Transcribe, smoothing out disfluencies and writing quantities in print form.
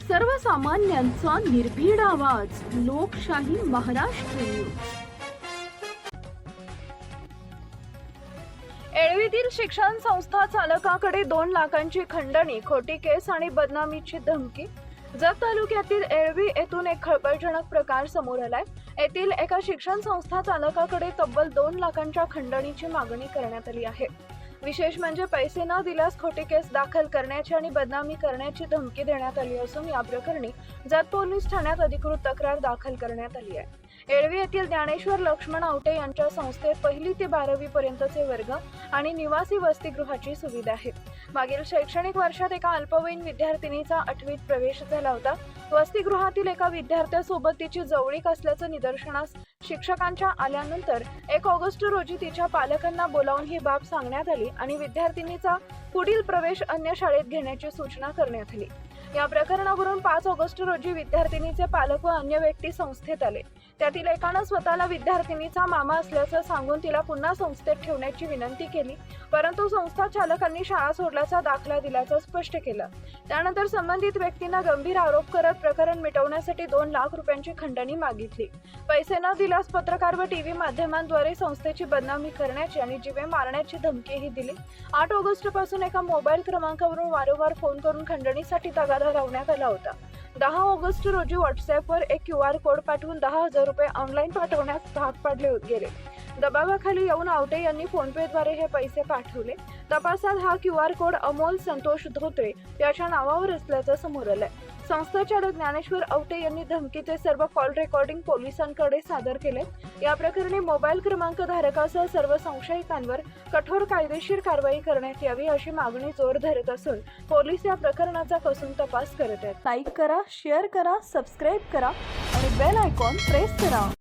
सर्वसामान्यांचा निर्भीड आवाज, लोकशाही महाराष्ट्र न्यूज. एळवीतील शिक्षण संस्था चालकाकडे 2 लाखांची खंडणी, खोटी केस आणि बदनामीची धमकी. जत तालुक्यातील एळवी येथून एक खळबळजनक प्रकार समोर आलाय. येथील एका शिक्षण संस्था चालकाकडे तब्बल 2 लाखांच्या खंडणीची मागणी करण्यात आली आहे. विशेष म्हणजे पैसे न दिल्यास खोटी केस दाखल करण्याची आणि बदनामी करण्याची धमकी देण्यात आली असून या प्रकरणी जत पोलीस ठाण्यात अधिकृत तक्रार दाखल करण्यात आली आहे. एळवी येथील ज्ञानेश्वर लक्ष्मण आवटे यांच्या संस्थेत 1ली ते 12वी पर्यंतचे वर्ग आणि निवासी वसतिगृहाची सुविधा आहे. मागील शैक्षणिक वर्षात एका अल्पवयीन विद्यार्थिनीचा 8वीत प्रवेश झाला होता. वसतिगृहातील एका विद्यार्थ्यासोबत तिची जवळीक असल्याचं निदर्शनास शिक्षकांच्या आल्यानंतर 1 ऑगस्ट रोजी तिच्या पालकांना बोलावून ही बाब सांगण्यात आली आणि विद्यार्थिनीचा पुढील प्रवेश अन्य शाळेत घेण्याची सूचना करण्यात आली. या प्रकरणावरून 5 ऑगस्ट रोजी विद्यार्थिनीचे पालक व अन्य व्यक्ती संस्थेत आले. त्यातील एकानं स्वतःला विद्यार्थिनीचा मामा असल्याचं सांगून तिला पुन्हा संस्थेत ठेवण्याची विनंती केली, परंतु संस्था चालकांनी शाळा सोडल्याचा दाखला दिल्याचं स्पष्ट केलं. त्यानंतर संबंधित व्यक्तींना गंभीर आरोप करत प्रकरण मिटवण्यासाठी 2 लाख रुपयांची खंडणी मागितली. पैसे न दिल्यास पत्रकार व टीव्ही माध्यमांद्वारे संस्थेची बदनामी करण्याची आणि जीवे मारण्याची धमकीही दिली. 8 ऑगस्ट पासून एका मोबाईल क्रमांकावरून वारंवार फोन करून खंडणीसाठी तगादा लावण्यात आला होता. 10 ऑगस्ट रोजी व्हॉट्सअपवर एक QR कोड पाठवून 10,000 रुपये ऑनलाईन पाठवण्यास भाग पाडले गेले. दबावाखाली येऊन आवटे यांनी फोनपेद्वारे हे पैसे पाठवले. तपासात हा QR कोड अमोल संतोष धोत्रे याच्या नावावर असल्याचं समोर आलंय. संस्थाचालक ज्ञानेश्वर आवटे यांनी धमकीचे सर्व कॉल रेकॉर्डिंग पोलिसांकडे सादर केले. या प्रकरणी मोबाईल क्रमांक धारकासह सर्व संशयितांवर कठोर कायदेशीर कारवाई करण्यात यावी अशी मागणी जोर धरत असून पोलीस या प्रकरणाचा कसून तपास करत आहेत. लाईक करा, शेअर करा, सबस्क्राईब करा आणि बेल आयकॉन प्रेस करा.